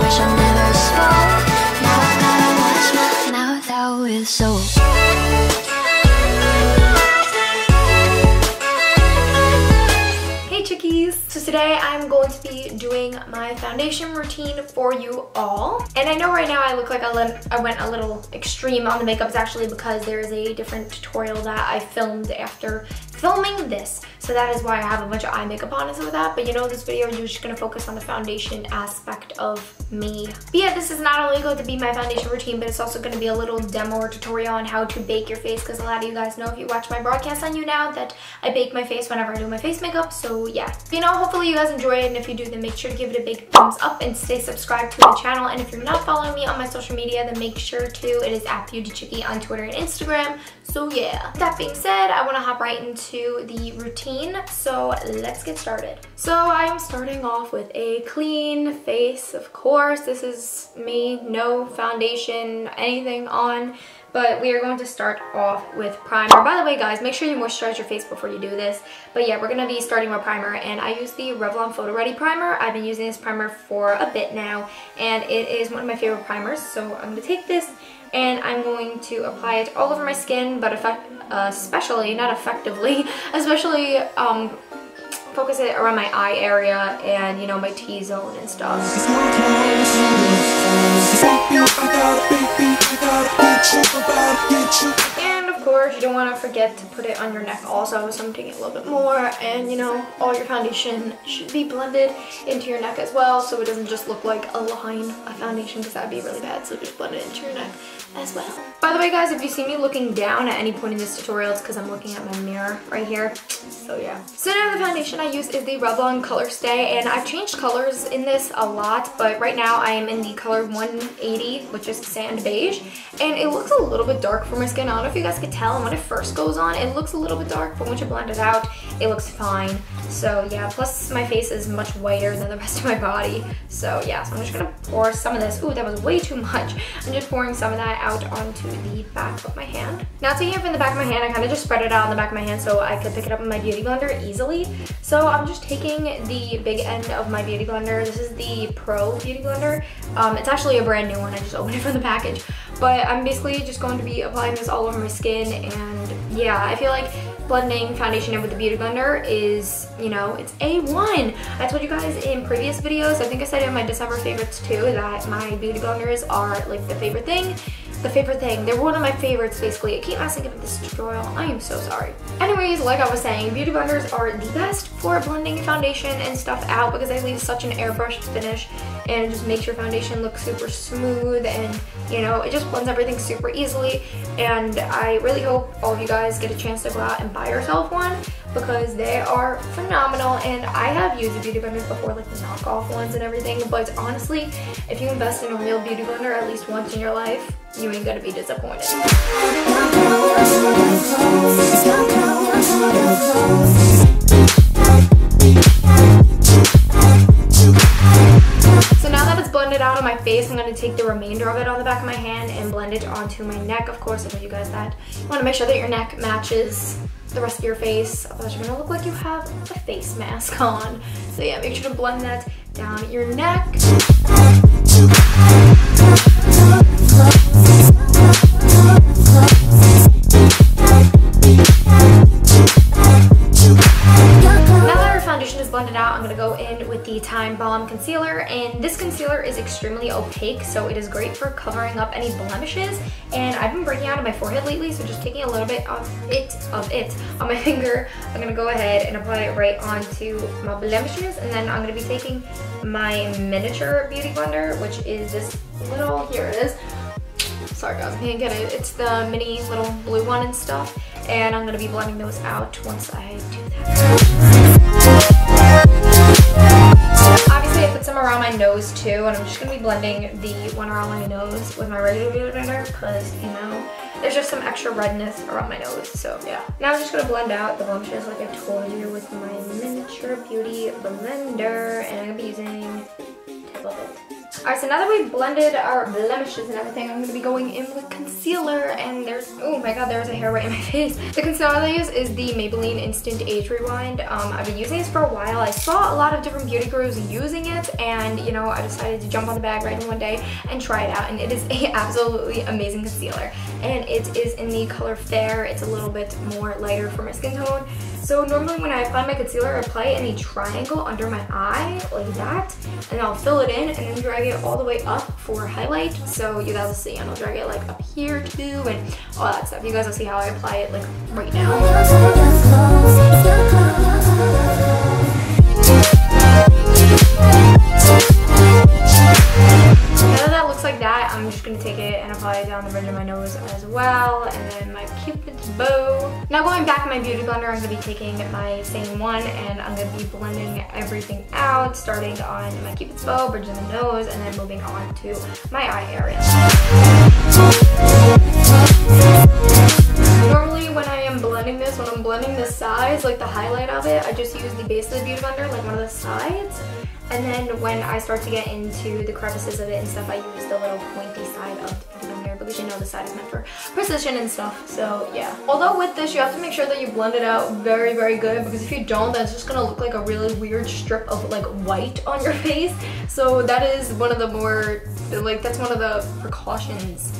wish I never spoke. Now I gotta watch my mouth out with soap. Chickies. So today I'm going to be doing my foundation routine for you all. And I know right now I look like I went a little extreme on the makeup. It's actually because there is a different tutorial that I filmed after filming this. So that is why I have a bunch of eye makeup on and stuff like that. But you know, this video is just gonna focus on the foundation aspect of me. But yeah, this is not only going to be my foundation routine, but it's also gonna be a little demo or tutorial on how to bake your face, because a lot of you guys know, if you watch my broadcast on you now, that I bake my face whenever I do my face makeup. So yeah, you know, hopefully you guys enjoy it, and if you do, then make sure to give it a big thumbs up and stay subscribed to the channel. And if you're not following me on my social media, then make sure to. It is at BeautyChickee on Twitter and Instagram. So yeah, that being said, I want to hop right into the routine, so let's get started. So I am starting off with a clean face, of course. This is me, no foundation, anything on. But we are going to start off with primer. By the way, guys, make sure you moisturize your face before you do this. But yeah, we're going to be starting with primer, and I use the Revlon Photoready primer. I've been using this primer for a bit now, and it is one of my favorite primers. So I'm going to take this, and I'm going to apply it all over my skin, but especially focus it around my eye area and, you know, my T-zone and stuff. And of course, you don't want to forget to put it on your neck also, so I'm taking a little bit more, and you know, all your foundation should be blended into your neck as well, so it doesn't just look like a line of foundation, because that'd be really bad. So just blend it into your neck as well. By the way, guys, if you see me looking down at any point in this tutorial, it's because I'm looking at my mirror right here. So yeah. So now the foundation I use is the Revlon Color Stay, and I've changed colors in this a lot, but right now I am in the color 180, which is sand beige, and it looks a little bit dark for my skin. I don't know if you guys could tell, and when it first goes on, it looks a little bit dark, but once you blend it out, it looks fine. So yeah, plus my face is much whiter than the rest of my body. So yeah, so I'm just gonna pour some of this. Ooh, that was way too much. I'm just pouring some of that out onto the back of my hand. Now taking it from the back of my hand, I kind of just spread it out on the back of my hand so I could pick it up in my beauty blender easily. So I'm just taking the big end of my beauty blender. This is the Pro beauty blender. It's actually a brand new one. I just opened it from the package. But I'm basically just going to be applying this all over my skin, and yeah, I feel like blending foundation in with the beauty blender is, you know, it's A1. I told you guys in previous videos, I think I said in my December favorites too, that my beauty blenders are like the favorite thing. They're one of my favorites, basically. I keep messing up with this tutorial. I am so sorry. Anyways, like I was saying, beauty blenders are the best for blending foundation and stuff out, because they leave such an airbrushed finish, and it just makes your foundation look super smooth, and you know, it just blends everything super easily. And I really hope all of you guys get a chance to go out and buy yourself one, because they are phenomenal. And I have used the beauty blenders before, like the knockoff ones and everything, but honestly, if you invest in a real beauty blender at least once in your life, you ain't gonna be disappointed. So now that it's blended out on my face, I'm going to take the remainder of it on the back of my hand and blend it onto my neck. Of course, I told you guys that you want to make sure that your neck matches the rest of your face, otherwise you're going to look like you have a face mask on. So yeah, make sure to blend that down your neck. Blended out, I'm going to go in with the Time Balm Concealer, and this concealer is extremely opaque, so it is great for covering up any blemishes, and I've been breaking out of my forehead lately, so just taking a little bit of it on my finger, I'm going to go ahead and apply it right onto my blemishes. And then I'm going to be taking my miniature beauty blender, which is this little, here it is. Sorry guys, I can't get it. It's the mini little blue one and stuff, and I'm going to be blending those out once I do that. Obviously I put some around my nose too, and I'm just going to be blending the one around my nose with my regular beauty blender, because, you know, there's just some extra redness around my nose. So yeah, now I'm just going to blend out the blemishes like I told you with my miniature beauty blender, and I'm going to be using tip of it. Alright, so now that we've blended our blemishes and everything, I'm going to be going in with concealer, and oh my god, there's a hair right in my face. The concealer I use is the Maybelline Instant Age Rewind. I've been using this for a while. I saw a lot of different beauty gurus using it, and you know, I decided to jump on the bandwagon one day and try it out, and it is a absolutely amazing concealer. And it is in the color Fair. It's a little bit more lighter for my skin tone. So normally when I apply my concealer, I apply it in a triangle under my eye, like that, and I'll fill it in and then drag it all the way up for highlight. So you guys will see, and I'll drag it like up here too, and all that stuff. You guys will see how I apply it like right now. Now that that looks like that, I'm just going to take it and apply it down the bridge of my nose as well, and then my Cupid's bow. Now going back in my beauty blender, I'm going to be taking my same one, and I'm going to be blending everything out, starting on my Cupid's bow, bridge of the nose, and then moving on to my eye area. Normally when I am blending this, when I'm blending the sides, like the highlight of it, I just use the base of the beauty blender, like one of the sides. And then when I start to get into the crevices of it and stuff, I use the little pointy side of the beauty blender, because you know the side is meant for precision and stuff, so yeah. Although with this, you have to make sure that you blend it out very, very good, because if you don't, then it's just gonna look like a really weird strip of like white on your face. So that is one of the more, like, that's one of the precautions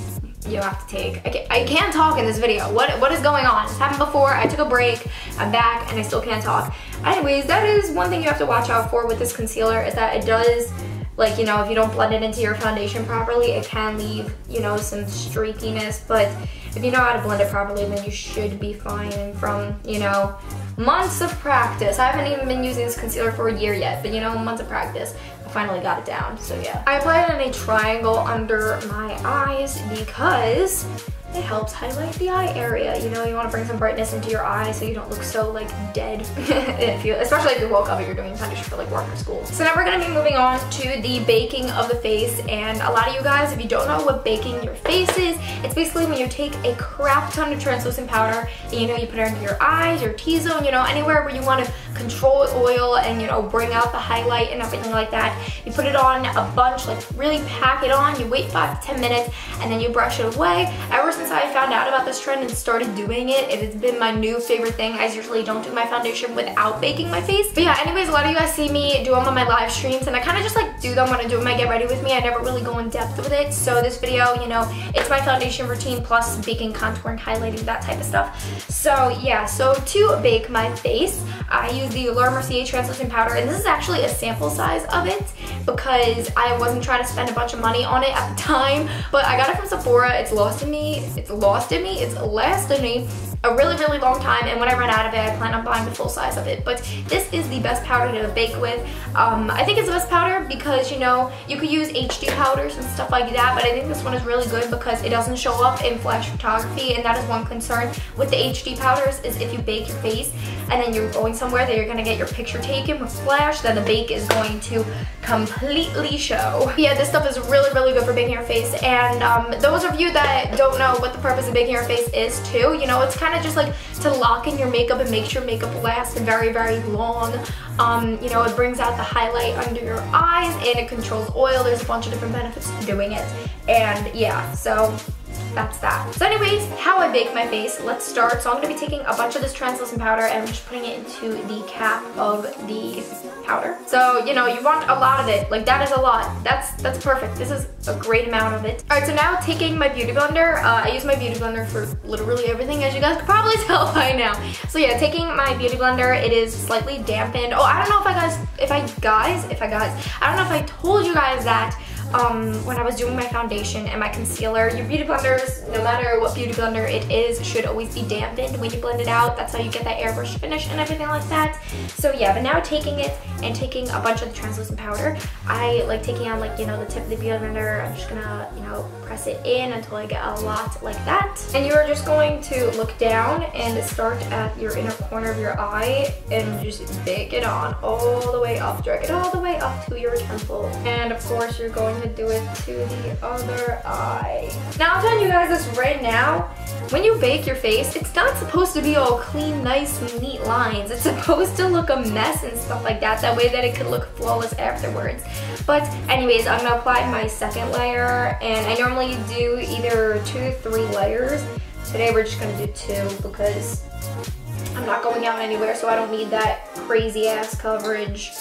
you have to take. I can't talk in this video. What is going on? It's happened before. I took a break. I'm back and I still can't talk. Anyways, that is one thing you have to watch out for with this concealer, is that it does, like, you know, if you don't blend it into your foundation properly, it can leave, you know, some streakiness. But if you know how to blend it properly, then you should be fine from, you know, months of practice. I haven't even been using this concealer for a year yet, but you know, months of practice. Finally got it down, so yeah. I apply it in a triangle under my eyes because it helps highlight the eye area. You know, you want to bring some brightness into your eyes so you don't look so like dead, especially if you woke up and you're doing foundation for like work or school. So now we're going to be moving on to the baking of the face, and a lot of you guys, if you don't know what baking your face is, it's basically when you take a crap ton of translucent powder and, you know, you put it under your eyes, your T-zone, you know, anywhere where you want to control oil and, you know, bring out the highlight and everything like that. You put it on a bunch, like really pack it on, you wait 5 to 10 minutes, and then you brush it away. Ever since I found out about this trend and started doing it, it has been my new favorite thing. I usually don't do my foundation without baking my face. But yeah, anyways, a lot of you guys see me do them on my live streams, and I kind of just like do them when I do my Get Ready With Me. I never really go in depth with it. So this video, you know, it's my foundation routine plus baking, contouring, highlighting, that type of stuff. So yeah, so to bake my face, I use the Laura Mercier translucent powder, and this is actually a sample size of it because I wasn't trying to spend a bunch of money on it at the time, but I got it from Sephora. It's lasted me a really, really long time, and when I run out of it, I plan on buying the full size of it. But this is the best powder to bake with. I think it's the best powder because, you know, you could use HD powders and stuff like that, but I think this one is really good because it doesn't show up in flash photography, and that is one concern with the HD powders, is if you bake your face and then you're going somewhere that you're gonna get your picture taken with flash, then the bake is going to completely show. Yeah, this stuff is really, really good for baking your face, and those of you that don't know what the purpose of baking your face is too, you know, it's kind of just like to lock in your makeup and make sure makeup lasts very, very long. You know, it brings out the highlight under your eyes and it controls oil. There's a bunch of different benefits to doing it, and yeah, so that's that. So anyways, how I bake my face, let's start. So I'm going to be taking a bunch of this translucent powder and I'm just putting it into the cap of the powder. So, you know, you want a lot of it. Like, that is a lot. That's perfect. This is a great amount of it. Alright, so now taking my beauty blender. I use my beauty blender for literally everything, as you guys could probably tell by now. So yeah, taking my beauty blender, it is slightly dampened. Oh, I don't know if I don't know if I told you guys that when I was doing my foundation and my concealer, your beauty blenders, no matter what beauty blender it is, should always be dampened when you blend it out. That's how you get that airbrush finish and everything like that. So yeah, but now taking it and taking a bunch of the translucent powder, I like taking on, like, you know, the tip of the beauty blender. I'm just gonna, you know, press it in until I get a lot like that. And you're just going to look down and start at your inner corner of your eye and just bake it on all the way up. Drag it all the way up to your temple. And of course, you're going to gonna do it to the other eye. Now I'm telling you guys this right now, when you bake your face, it's not supposed to be all clean, nice, neat lines. It's supposed to look a mess and stuff like that, that way that it could look flawless afterwards. But anyways, I'm gonna apply my second layer, and I normally do either 2 to 3 layers. Today we're just gonna do 2 because I'm not going out anywhere, so I don't need that crazy ass coverage.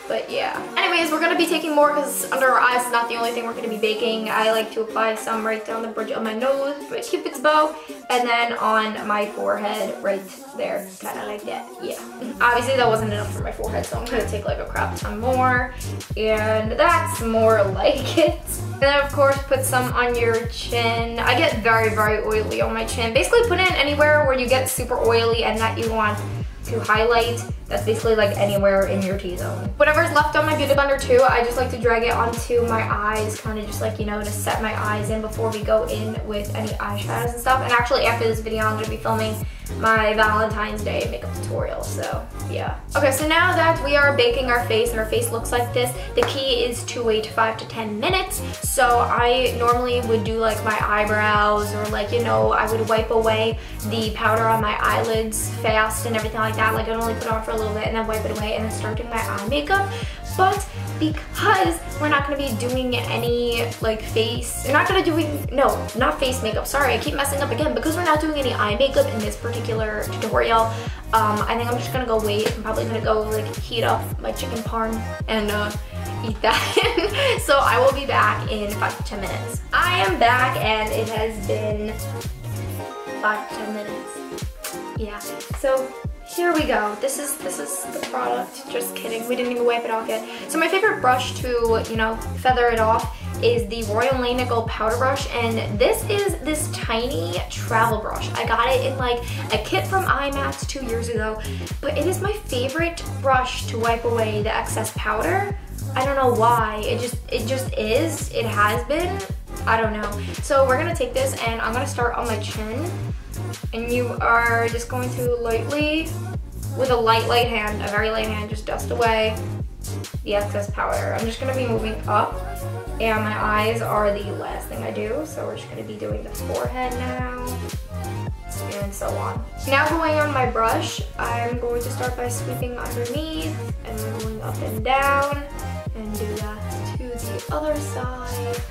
But yeah. Anyways, we're gonna be taking more because under our eyes is not the only thing we're gonna be baking. I like to apply some right down the bridge of my nose, right Cupid's bow, and then on my forehead right there, kind of like that. Yeah. Obviously that wasn't enough for my forehead, so I'm gonna take like a crap ton more, and that's more like it. And then of course put some on your chin. I get very, very oily on my chin. Basically put it in anywhere where you get super oily and that you want to highlight. That's basically like anywhere in your T-zone. Whatever's left on my beauty blender too, I just like to drag it onto my eyes, kind of just like, you know, to set my eyes in before we go in with any eyeshadows and stuff. And actually after this video, I'm gonna be filming my Valentine's Day makeup tutorial, so yeah. Okay, so now that we are baking our face and our face looks like this, the key is to wait 5 to 10 minutes. So I normally would do like my eyebrows, or like, you know, I would wipe away the powder on my eyelids fast and everything like that. Like I'd only put it on for a little bit and then wipe it away and then start doing my eye makeup. But because we're not going to be doing any like face, we're not going to doing, no, not face makeup, sorry, I keep messing up again. Because we're not doing any eye makeup in this particular tutorial, I think I'm just going to go wait. I'm probably going to go like heat up my chicken parm and eat that. So I will be back in 5 to 10 minutes. I am back and it has been 5 to 10 minutes. Yeah, so here we go. This is the product. Just kidding. We didn't even wipe it off yet. So my favorite brush to, you know, feather it off is the Royal Nickel powder brush, and this is this tiny travel brush. I got it in like a kit from IMAX 2 years ago, but it is my favorite brush to wipe away the excess powder. I don't know why. It just is. It has been. I don't know. So we're gonna take this and I'm gonna start on my chin. And you are just going to lightly, with a light hand, a very light hand, just dust away the excess powder. I'm just going to be moving up, and my eyes are the last thing I do, so we're just going to be doing the forehead now, and so on. Now going on my brush, I'm going to start by sweeping underneath, and then going up and down, and do that to the other side.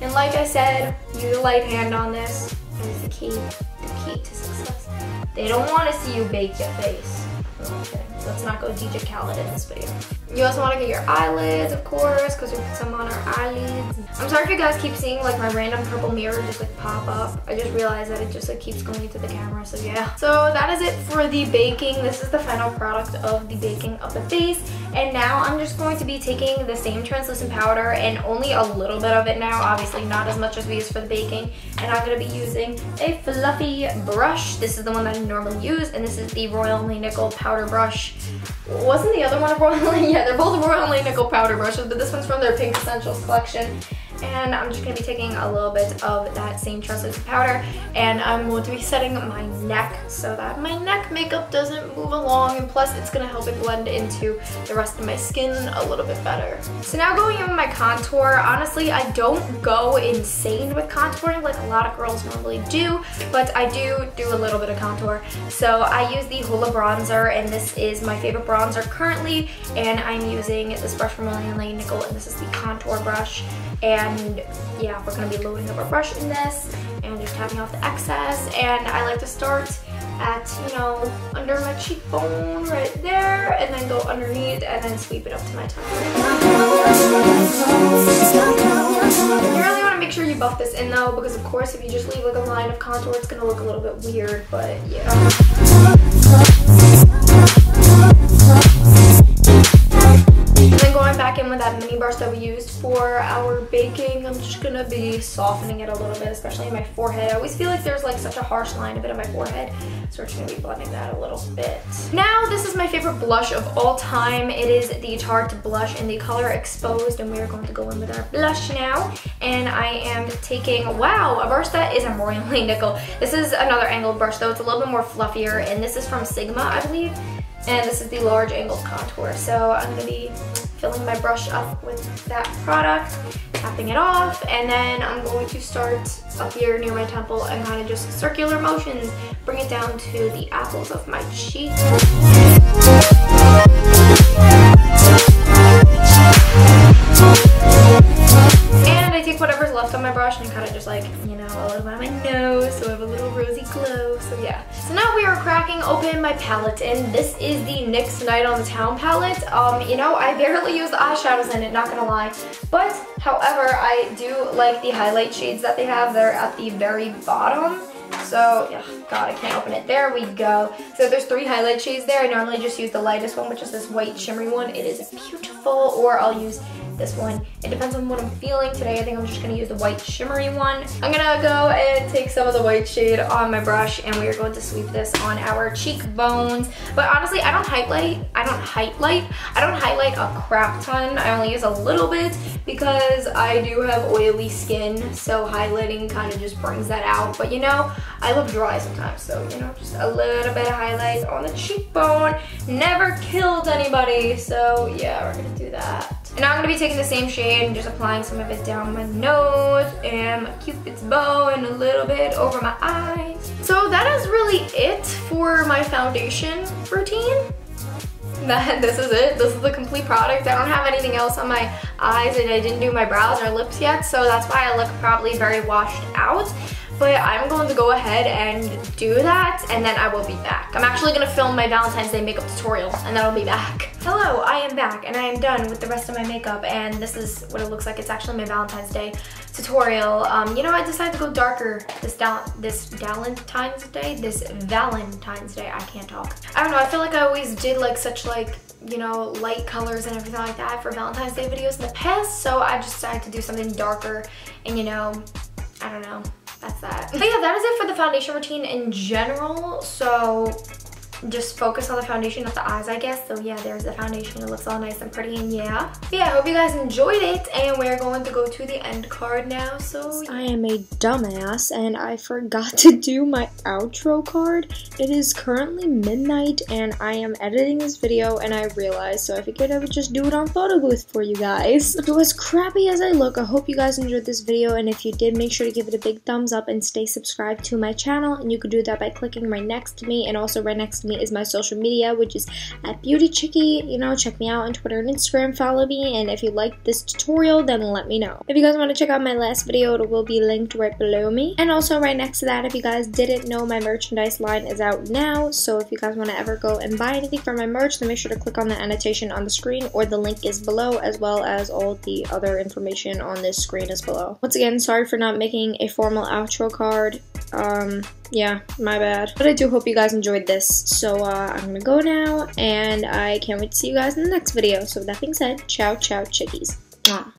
And like I said, use a light hand on this. Is the key to success. They don't want to see you bake your face. Okay, let's not go DJ Khaled in this video. You also want to get your eyelids, of course, because we put some on our eyelids. I'm sorry if you guys keep seeing like my random purple mirror just like pop up. I just realized that it just like keeps going into the camera, so yeah. So that is it for the baking. This is the final product of the baking of the face. And now I'm just going to be taking the same translucent powder, and only a little bit of it now, obviously not as much as we use for the baking. And I'm going to be using a fluffy brush. This is the one that I normally use, and this is the Royal Nickel powder brush. Wasn't the other one a Royal? Yeah, they're both Royal Nickel powder brushes, but this one's from their Pink Essentials collection. And I'm just going to be taking a little bit of that same translucent powder, and I'm going to be setting my neck so that my neck makeup doesn't move along, and plus it's going to help it blend into the rest of my skin a little bit better. So now going in with my contour, honestly I don't go insane with contouring like a lot of girls normally do, but I do a little bit of contour. So I use the Hoola bronzer, and this is my favorite bronzer currently, and I'm using this brush from Royal Nickel, and this is the contour brush. And yeah, we're going to be loading up our brush in this and just tapping off the excess. And I like to start at, you know, under my cheekbone right there, and then go underneath and then sweep it up to my tongue. You really want to make sure you buff this in though, because of course if you just leave like a line of contour, it's going to look a little bit weird, but yeah. And then going back in with that mini brush that we used for our baking, I'm just gonna be softening it a little bit, especially in my forehead. I always feel like there's like such a harsh line a bit on my forehead, so we're just gonna be blending that a little bit. Now this is my favorite blush of all time. It is the Tarte blush in the color Exposed, and we are going to go in with our blush now. And I am taking, wow, a brush that isn't Royal Nickel. This is another angled brush though. It's a little bit more fluffier, and this is from Sigma, I believe. And this is the large angled contour. So I'm going to be filling my brush up with that product, tapping it off, and then I'm going to start up here near my temple and kind of just circular motions, bring it down to the apples of my cheek. And I take whatever's left on my brush and kind of just like, you know, a little bit on my nose so I have a little rosy glow. So yeah. So now we are cracking open my palette, and this is the NYX Night on the Town palette. You know, I barely use the eyeshadows in it, not gonna lie. But, however, I do like the highlight shades that they have. They're at the very bottom. So, oh God, I can't open it. There we go. So there's 3 highlight shades there. I normally just use the lightest one, which is this white shimmery one. It is beautiful, or I'll use this one. It depends on what I'm feeling. Today I think I'm just gonna use the white shimmery one. I'm gonna go and take some of the white shade on my brush, and we are going to sweep this on our cheekbones. But honestly, I don't highlight a crap ton. I only use a little bit because I do have oily skin, so highlighting kind of just brings that out. But you know, I look dry sometimes, so you know, just a little bit of highlight on the cheekbone never killed anybody. So yeah, we're gonna do that. And now I'm going to be taking the same shade and just applying some of it down my nose and my cupid's bow and a little bit over my eyes. So that is really it for my foundation routine. This is it. This is the complete product. I don't have anything else on my eyes, and I didn't do my brows or lips yet, so that's why I look probably very washed out. But I'm going to go ahead and do that, and then I will be back. I'm actually going to film my Valentine's Day makeup tutorial, and then I'll be back. Hello, I am back, and I am done with the rest of my makeup, and this is what it looks like. It's actually my Valentine's Day tutorial. You know, I decided to go darker this Valentine's Day. I can't talk. I don't know, I feel like I always did like such like, you know, light colors and everything like that for Valentine's Day videos in the past, so I just decided to do something darker, and you know, I don't know. That's that. But yeah, that is it for the foundation routine in general. So just focus on the foundation of the eyes, I guess. So yeah, there's the foundation. It looks all nice and pretty, and yeah. But yeah, I hope you guys enjoyed it, and we're going to go to the end card now. So I am a dumbass, and I forgot to do my outro card. It is currently midnight, and I am editing this video, and I realized, so I figured I would just do it on photo booth for you guys. So as crappy as I look, I hope you guys enjoyed this video, and if you did, make sure to give it a big thumbs up and stay subscribed to my channel, and you could do that by clicking right next to me, and also right next to me is my social media, which is at BeautyChickee. You know, check me out on Twitter and Instagram, follow me, and if you liked this tutorial, then let me know. If you guys want to check out my last video, it will be linked right below me. And also right next to that, if you guys didn't know, my merchandise line is out now, so if you guys want to ever go and buy anything from my merch, then make sure to click on the annotation on the screen, or the link is below, as well as all the other information on this screen is below. Once again, sorry for not making a formal outro card. Yeah, my bad. But I do hope you guys enjoyed this. So I'm gonna go now, and I can't wait to see you guys in the next video. So with that being said, ciao, ciao, chickies. Mwah.